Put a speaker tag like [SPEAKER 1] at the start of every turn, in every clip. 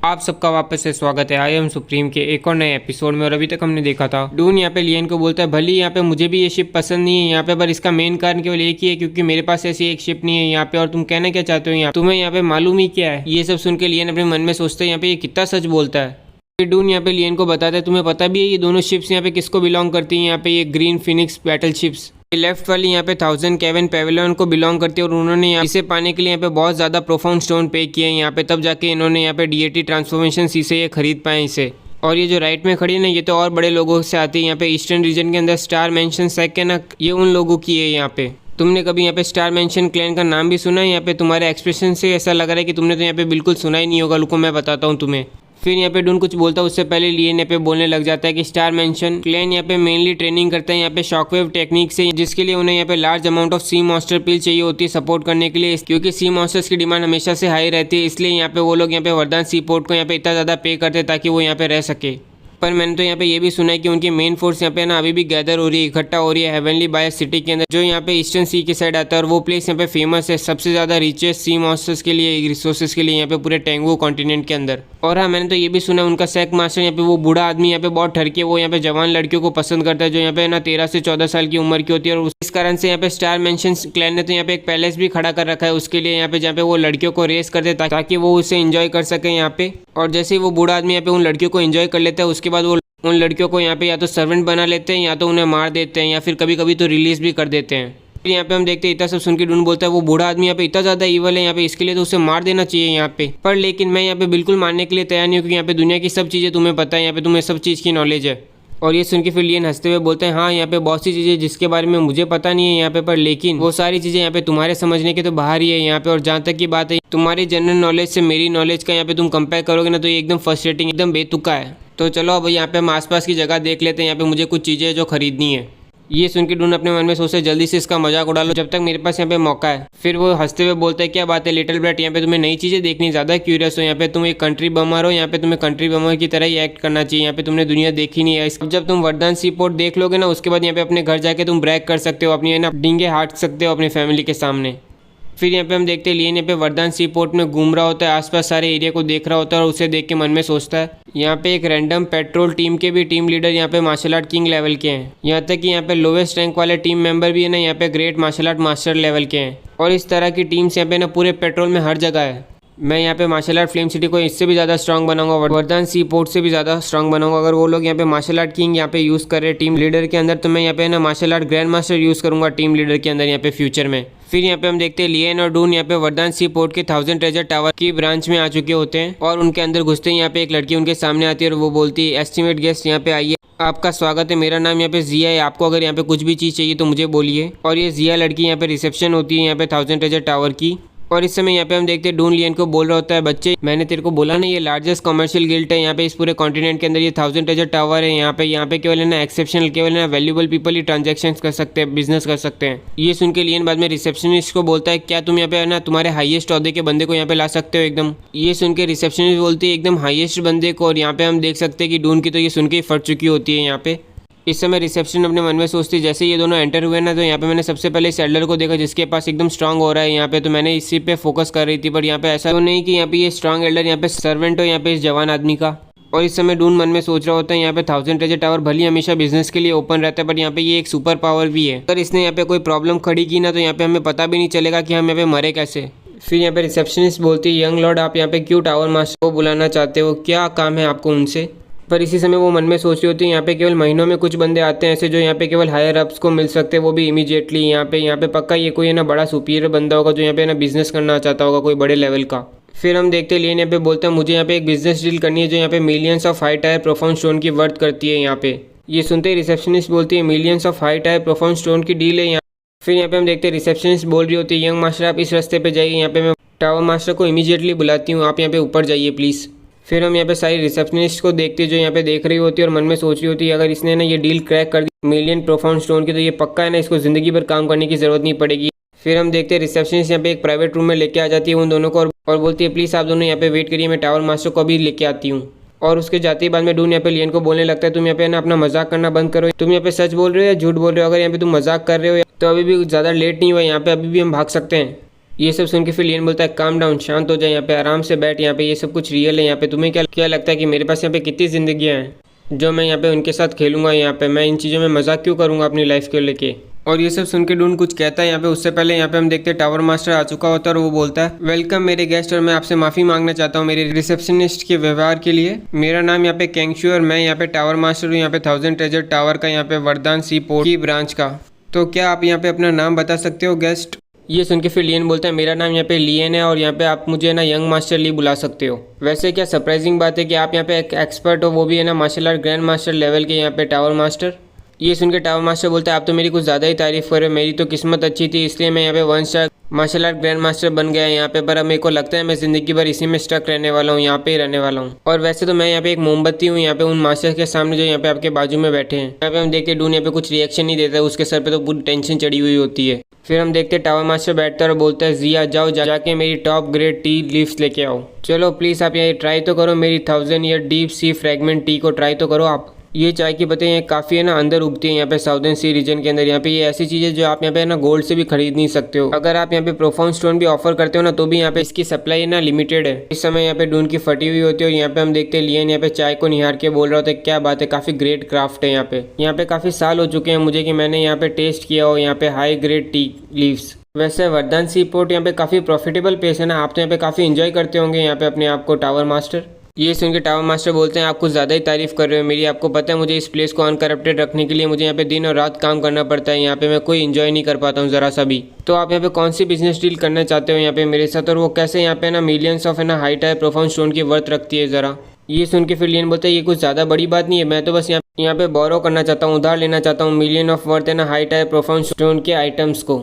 [SPEAKER 1] आप सबका वापस से स्वागत है आई एम सुप्रीम के एक और नए एपिसोड में। और अभी तक हमने देखा था डून यहाँ पे लियन को बोलता है भली यहाँ पे मुझे भी ये शिप पसंद नहीं है यहाँ पे, पर इसका मेन कारण केवल एक ही है क्योंकि मेरे पास ऐसी एक शिप नहीं है यहाँ पे। और तुम कहना क्या चाहते हो यहाँ, तुम्हें यहाँ पे मालूम ही क्या है। ये सब सुन के लियन अपने मन में सोचते हैं यहाँ पे ये कितना सच बोलता है। फिर डून यहाँ पे लियन को बताता है तुम्हें पता भी है ये दोनों शिप्स यहाँ पे किसको बिलोंग करती हैं। यहाँ पे ये green Phoenix battle ships left वाली यहाँ पे 1000 केविन पेविलियन को बिलोंग करती है और उन्होंने इसे पाने के लिए यहाँ पे बहुत ज़्यादा प्रोफाउंड स्टोन पे किए हैं यहाँ पे, तब जाके इन्होंने यहाँ पे डीएटी ट्रांसफॉर्मेशन से ये खरीद पाए इसे। और ये जो राइट में खड़ी है ना, ये तो और बड़े लोगों से आती है यहाँ पे ईस्टर्न रीजन के अंदर। स्टार मेंशन सेक है ना, ये उन लोगों की है यहाँ पे। तुमने कभी यहाँ पे स्टार मेंशन क्लैन का नाम भी सुना है? यहाँ पे तुम्हारे एक्सप्रेशन से ऐसा लग रहा है कि तुमने तो यहाँ पे बिल्कुल सुना ही नहीं होगा। रुको मैं बताता हूँ तुम्हें। फिर यहाँ पे डून कुछ बोलता है उससे पहले लियन यहाँ पे बोलने लग जाता है कि स्टार मेंशन क्लैन यहाँ पे मेनली ट्रेनिंग करता है यहाँ पे शॉकवेव टेक्निक से, जिसके लिए उन्हें यहाँ पे large amount of sea monster pill चाहिए होती है सपोर्ट करने के लिए, क्योंकि सी मॉन्स्टर्स की डिमांड हमेशा से हाई रहती है। इसलिए यहाँ पे वो लोग यहाँ पे वरदान सी पोर्ट को यहाँ पे इतना ज़्यादा पे करते हैं ताकि वो यहाँ पे रह सके। पर मैंने तो यहाँ पे ये भी सुना है कि उनकी मेन फोर्स यहाँ पे ना अभी भी गैदर हो रही है, इकट्ठा हो रही है हेवनली बायस सिटी के अंदर, जो यहाँ पे ईस्टर्न सी के साइड आता है। और वो प्लेस यहाँ पे फेमस है सबसे ज़्यादा रिचेस्ट सी मॉन्स्टर्स के लिए, रिसोर्सेज के लिए यहाँ पे पूरे टेंगू कॉन्टिनेंट के अंदर। और हाँ, मैंने तो ये भी सुना है उनका सेक मास्टर यहाँ पे वो बूढ़ा आदमी यहाँ पे बहुत ठरके वो यहाँ पे जवान लड़कियों को पसंद करता है, जो यहाँ पे ना 13 से 14 साल की उम्र की होती है। और इस कारण से यहाँ पे स्टार मेंशन क्लैन ने तो यहाँ पे एक पैलेस भी खड़ा कर रखा है उसके लिए यहाँ पे, जहाँ पे वो लड़कियों को रेस कर दे ताकि वो उसे एंजॉय कर सके यहाँ पे। और जैसे ही वो बूढ़ा आदमी यहाँ पे उन लड़कियों को एंजॉय कर लेता है, उसके बाद वो उन लड़कियों को यहाँ पे या तो सर्वेंट बना लेते हैं या तो उन्हें मार देते हैं या फिर कभी कभी तो रिलीज भी कर देते हैं। फिर यहाँ पे हम देखते हैं इतना सब सुन के डून बोलता है वो बूढ़ा आदमी यहाँ पे इतना ज़्यादा ईवल है यहाँ पे, इसके लिए तो उसे मार देना चाहिए यहाँ पे। पर लेकिन मैं यहाँ पे बिल्कुल मानने के लिए तैयार नहीं हूँ क्योंकि यहाँ पे दुनिया की सब चीज़ें तुम्हें पता है, यहाँ पे तुम्हें सब चीज़ की नॉलेज है। और ये सुन के फिर लियन हंसते हुए बोलते हैं हाँ यहाँ पे बहुत सी चीज़ें जिसके बारे में मुझे पता नहीं है यहाँ पे, पर लेकिन वो सारी चीज़ें यहाँ पे तुम्हारे समझने के तो बाहर ही है यहाँ पे। और जहाँ तक की बात है तुम्हारी जनरल नॉलेज से मेरी नॉलेज का यहाँ पे तुम कंपेयर करोगे ना, तो ये एकदम फ्रस्ट्रेटिंग एकदम बेतुका है। तो चलो अब यहाँ पे हम आसपास की जगह देख लेते हैं, यहाँ पे मुझे कुछ चीज़ें जो खरीदनी है। ये सुन के डून अपने मन में सोचते जल्दी से इसका मजाक उड़ा लो जब तक मेरे पास यहाँ पे मौका है। फिर वो हंसते हुए बोलते हैं क्या बात है लिटिल ब्रैट, यहाँ पे तुम्हें नई चीज़ें देखनी ज़्यादा क्यूरियस हो, यहाँ पे तुम एक कंट्री बमर हो, यहाँ पे तुम्हें कंट्री बमर की तरह ही एक्ट करना चाहिए, यहाँ पे तुमने दुनिया देखी नहीं है। अब जब तुम वरदान सी पोर्ट देख लोगे ना, उसके बाद यहाँ पे अपने घर जाके तुम ब्रैग कर सकते हो, अपनी ना डींगे हाँक सकते हो अपनी फैमिली के सामने। फिर यहाँ पे हम देखते हैं लियन यहाँ पे वरदान सी पोर्ट में घूम रहा होता है, आसपास सारे एरिया को देख रहा होता है और उसे देख के मन में सोचता है यहाँ पे एक रैंडम पेट्रोल टीम के भी टीम लीडर यहाँ पे मार्शल आर्ट किंग लेवल के हैं, यहाँ तक कि यहाँ पे लोवेस्ट रैंक वाले टीम मेंबर भी है ना यहाँ पे great martial art master level के हैं। और इस तरह की टीम्स यहाँ पे ना पूरे पेट्रोल में हर जगह है। मैं यहाँ पे मार्शल आर्ट फ्लेम सिटी को इससे भी ज़्यादा स्ट्रॉन्ग बनाऊंगा, वरदान सी पोर्ट से भी ज़्यादा स्ट्रॉन्ग बनाऊंगा। अगर वो लोग यहाँ पे मार्शल आर्ट किंग यहाँ पे यूज़ कर रहे टीम लीडर के अंदर, तो मैं यहाँ पे ना martial art grand master use करूँगा टीम लीडर के अंदर यहाँ पे फ्यूचर में। फिर यहाँ पे हम देखते हैं लियन और डून यहाँ पे वरदान सी पोर्ट के 1000 ट्रेजर टावर की ब्रांच में आ चुके होते हैं। और उनके अंदर घुसते ही यहाँ पे एक लड़की उनके सामने आती है और वो बोलती है एस्टिमेट गेस्ट यहाँ पे आइए, आपका स्वागत है, मेरा नाम यहाँ पे जिया है, आपको अगर यहाँ पे कुछ भी चीज़ चाहिए तो मुझे बोलिए। और ये जिया लड़की यहाँ पे रिसेप्शन होती है यहाँ पे 1000 ट्रेजर टावर की। और इस समय यहाँ पे हम देखते हैं डून लियन को बोल रहा होता है बच्चे मैंने तेरे को बोला ना ये लार्जेस्ट कमर्शियल गिल्ड है यहाँ पे इस पूरे कॉन्टिनेंट के अंदर, ये 1000 ट्रेजर टावर है यहाँ पे केवल है ना एक्सेप्शनल केवल है ना वैल्यूबल पीपल ही ट्रांजेक्शन कर सकते हैं, बिजनेस कर सकते हैं। ये सुन के लियन बाद में रिसेप्शनिस्ट को बोलता है क्या तुम यहाँ पे ना तुम्हारे हाईएस्ट औहदे के बंदे को यहाँ पे ला सकते हो एकदम। ये सुन के रिसेप्शनिस्ट बोलती है एकदम हाईएस्ट बंदे को। और यहाँ पे हम देख सकते हैं कि डून की तो ये सुन के ही फट चुकी होती है यहाँ पे। इस समय रिसेप्शन अपने मन में सोचती है जैसे ये दोनों एंटर हुए ना, तो यहाँ पे मैंने सबसे पहले इस एल्डर को देखा जिसके पास एकदम स्ट्रांग हो रहा है यहाँ पे, तो मैंने इसी पे फोकस कर रही थी। पर यहाँ पे ऐसा तो नहीं कि यहाँ पे ये स्ट्रांग एल्डर यहाँ पे सर्वेंट हो यहाँ पे इस जवान आदमी का। और इस समय डून मन में सोच रहा होता है यहाँ पे 1000 ट्रेजर टावर भले हमेशा बिजनेस के लिए ओपन रहता है, बट यहाँ पे ये एक सुपर पावर भी है। अगर इसने यहाँ पे कोई प्रॉब्लम खड़ी की ना, तो यहाँ पे हमें पता भी नहीं चलेगा कि हम यहाँ पे मरे कैसे। फिर यहाँ पे रिसेप्शनिस्ट बोलती है यंग लॉर्ड आप यहाँ पे क्यों टावर मास्टर को बुलाना चाहते हो, क्या काम है आपको उनसे। पर इसी समय वो मन में सोच रही होती है यहाँ पे केवल महीनों में कुछ बंदे आते हैं ऐसे जो यहाँ पे केवल हायर अप्स को मिल सकते हैं, वो भी इमीडिएटली यहाँ पे पक्का ये कोई है ना बड़ा सुपीरियर बंदा होगा जो यहाँ पे ना बिजनेस करना चाहता होगा कोई बड़े लेवल का। फिर हम देखते हैं लियन यहाँ पे बोलते हैं मुझे यहाँ पे एक बिजनेस डील करनी है जो यहाँ पे millions of high tyre profound stone की वर्थ करती है यहाँ पे। ये सुनते ही रिसेप्शनिस्ट बोलती है millions of high tyre profound stone की डील है यहाँ। फिर यहाँ पे हम देखते हैं रिसेप्शनिस्ट बोल रही होती है यंग मास्टर आप इस रास्ते पे जाइए, यहाँ पे मैं टावर मास्टर को इमीडिएटली बुलाती हूँ, आप यहाँ पे ऊपर जाइए प्लीज़। फिर हम यहाँ पे सारी रिसेप्शनिस्ट को देखते हैं जो यहाँ पे देख रही होती है और मन में सोच रही होती है अगर इसने ना ये डील क्रैक कर दी मिलियन प्रोफाउंड स्टोन की, तो ये पक्का है ना इसको ज़िंदगी भर काम करने की ज़रूरत नहीं पड़ेगी। फिर हम देखते हैं रिसेप्शनिस्ट यहाँ पे एक प्राइवेट रूम में लेके आ जाती है उन दोनों को और बोलती है प्लीज़ आप दोनों यहाँ पे वेट करिए, मैं टावर मास्टर को अभी लेके आती हूँ। और उसके जाते ही बाद में डून यहाँ पे लियन को बोलने लगता है तुम यहाँ पे ना अपना मजाक करना बंद करो, तुम यहाँ पे सच बोल रहे हो या झूठ बोल रहे हो। अगर यहाँ पे तुम मजाक कर रहे हो तो अभी भी ज़्यादा लेट नहीं हुआ, यहाँ पे अभी भी हम भाग सकते हैं। ये सब सुन के फिर लियन बोलता है काम डाउन, शांत हो जाए, यहाँ पे आराम से बैठ, यहाँ पे ये सब कुछ रियल है, यहाँ पे तुम्हें क्या क्या लगता है कि मेरे पास यहाँ पे कितनी जिंदगियाँ हैं जो मैं यहाँ पे उनके साथ खेलूंगा, यहाँ पे मैं इन चीज़ों में मजाक क्यों करूँगा अपनी लाइफ को लेके। और ये सब सुन के डून कुछ कहता है यहाँ पे। उससे पहले यहाँ पे हम देखते हैं टावर मास्टर आ चुका होता है और वो बोलता है वेलकम मेरे गेस्ट, और मैं आपसे माफ़ी मांगना चाहता हूँ मेरे रिसेप्शनिस्ट के व्यवहार के लिए। मेरा नाम यहाँ पे कैंगशू और मैं यहाँ पे टावर मास्टर हूँ, यहाँ पे 1000 ट्रेजर टावर का, यहाँ पे वरदान सी पोर्ट की ब्रांच का। तो क्या आप यहाँ पे अपना नाम बता सकते हो गेस्ट। ये सुन के फिर लियन बोलता है मेरा नाम यहाँ पे लियन है और यहाँ पे आप मुझे ना यंग मास्टर ली बुला सकते हो। वैसे क्या सरप्राइजिंग बात है कि आप यहाँ पे एक एक्सपर्ट हो, वो भी है ना martial art grand master level के यहाँ पे टावर मास्टर। ये सुन के टावर मास्टर बोलता है आप तो मेरी कुछ ज़्यादा ही तारीफ कर रहे हो, मेरी तो किस्मत अच्छी थी इसलिए मैं यहाँ पे 1 star martial art grand master बन गया यहाँ पे, पर अब मेरे को लगता है मैं ज़िंदगी भर इसी में स्टक रहने वाला हूँ, यहाँ पे ही रहने वाला हूँ। और वैसे तो मैं यहाँ पे एक मोमबत्ती हूँ यहाँ पे उन मास्टर के सामने जो यहाँ पे आपके बाजू में बैठे हैं। यहाँ पे हम देखते डून यहाँ पे कुछ रिएक्शन नहीं देता है, उसके सर पे तो पूरी टेंशन चढ़ी हुई होती है। फिर हम देखते टावर मास्टर बैठता है और बोलता है जिया जाओ जाके मेरी टॉप ग्रेड टी लीव्स लेके आओ। चलो प्लीज़ आप ये ट्राई तो करो, मेरी 1000 year deep sea fragment T को ट्राई तो करो आप। ये चाय की पत्ते यहाँ काफ़ी है ना अंदर उगती है यहाँ पे साउदर्न सी रीजन के अंदर। यहाँ पे ये ऐसी चीज़ है जो आप यहाँ पे ना गोल्ड से भी खरीद नहीं सकते हो। अगर आप यहाँ पे प्रोफाउंड स्टोन भी ऑफर करते हो ना तो भी यहाँ पे इसकी सप्लाई ना लिमिटेड है। इस समय यहाँ पे डून की फटी हुई होती है और यहाँ पे हम देखते हैं लियन यहाँ पे चाय को निहार के बोल रहा होता है क्या बात है, काफ़ी ग्रेट क्राफ्ट है यहाँ पे। यहाँ पे काफ़ी साल हो चुके हैं मुझे कि मैंने यहाँ पे टेस्ट किया हो यहाँ पे हाई ग्रेड टी लीव्स। वैसे वरदान सी पोर्ट यहाँ पे काफ़ी प्रॉफिटेबल प्लेस है ना, आप तो यहाँ पे काफ़ी इंजॉय करते होंगे यहाँ पे अपने आप को टावर मास्टर। ये सुन के टावर मास्टर बोलते हैं आप कुछ ज़्यादा ही तारीफ कर रहे हो मेरी, आपको पता है मुझे इस प्लेस को अनकरप्टेड रखने के लिए मुझे यहाँ पे दिन और रात काम करना पड़ता है, यहाँ पे मैं कोई इन्जॉय नहीं कर पाता हूँ ज़रा सा भी। तो आप यहाँ पे कौन सी बिजनेस डील करना चाहते हो यहाँ पे मेरे साथ, और वो कैसे यहाँ पे ना मिलियंस ऑफ है ना हाई टायर प्रोफाउंड स्टोन की वर्थ रखती है ज़रा। ये सुन के फिर लियन बोलता है ये कुछ ज़्यादा बड़ी बात नहीं है, मैं तो बस यहाँ पे बोरो करना चाहता हूँ, उधार लेना चाहता हूँ मिलियन ऑफ वर्थ है ना हाई टायर प्रोफाउंड स्टोन के आइटम्स को।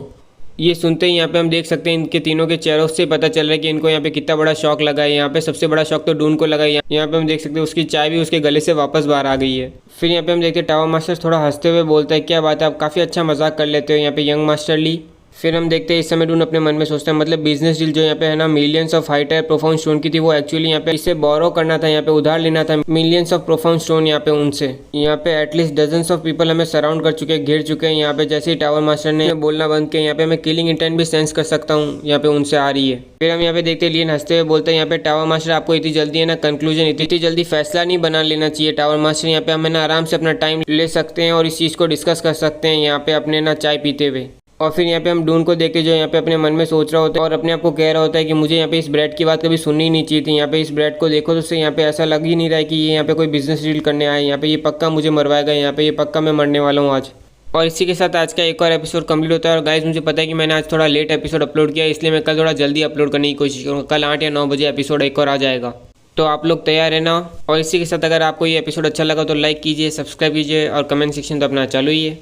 [SPEAKER 1] ये सुनते ही यहाँ पे हम देख सकते हैं इनके तीनों के चेहरों से पता चल रहा है कि इनको यहाँ पे कितना बड़ा शौक लगा है। यहाँ पे सबसे बड़ा शौक तो डून को लगा है। यहाँ पे हम देख सकते हैं उसकी चाय भी उसके गले से वापस बाहर आ गई है। फिर यहाँ पे हम देखते हैं टावर मास्टर थोड़ा हंसते हुए बोलता है क्या बात है, आप काफ़ी अच्छा मजाक कर लेते हो यहाँ पे यंग मास्टर ली। फिर हम देखते हैं इस समय डून अपने मन में सोचता है मतलब बिजनेस डील जो यहाँ पे है ना millions of high tyre profound stone की थी, वो एक्चुअली यहाँ पे इसे बोरो करना था, यहाँ पे उधार लेना था मिलियंस ऑफ प्रोफाउंड स्टोन यहाँ पे उनसे। यहाँ पे एटलीस्ट डजन्स ऑफ पीपल हमें सराउंड कर चुके हैं, घेर चुके हैं यहाँ पे। जैसे ही टावर मास्टर ने बोलना बंद किया यहाँ पे मैं किलिंग इंटेंट भी सेंस कर सकता हूँ यहाँ पे उनसे आ रही है। फिर हम यहाँ पे देखते हैं लियन हंसते हुए बोलते हैं यहाँ पे टावर मास्टर आपको इतनी जल्दी है ना कंक्लूजन इतनी जल्दी फैसला नहीं बना लेना चाहिए टावर मास्टर, यहाँ पे हम ना आराम से अपना टाइम ले सकते हैं और इस चीज़ को डिस्कस कर सकते हैं यहाँ पे अपने ना चाय पीते हुए। और फिर यहाँ पे हम डून को देख के जो यहाँ पे अपने मन में सोच रहा होता है और अपने आप को कह रहा होता है कि मुझे यहाँ पे इस ब्रेड की बात कभी सुननी नहीं चाहिए थी। यहाँ पे इस ब्रेड को देखो तो उससे यहाँ पे ऐसा लग ही नहीं रहा है कि ये यहाँ पे कोई बिजनेस डील करने आए, यहाँ पे ये पक्का मुझे मरवाएगा, यहाँ पे ये पक्का मैं मरने वाला हूँ आज। और इसी के साथ आज का एक और एपिसोड कंप्लीट होता है। और गाइस मुझे पता है कि मैंने आज थोड़ा लेट एपिसोड अपलोड किया, इसलिए मैं कल थोड़ा जल्दी अपलोड करने की कोशिश करूँगा। कल 8 या 9 बजे एपिसोड एक और आ जाएगा, तो आप लोग तैयार है ना। और इसी के साथ अगर आपको ये एपिसोड अच्छा लगा तो लाइक कीजिए, सब्सक्राइब कीजिए और कमेंट सेक्शन तो अपना चालू ही है।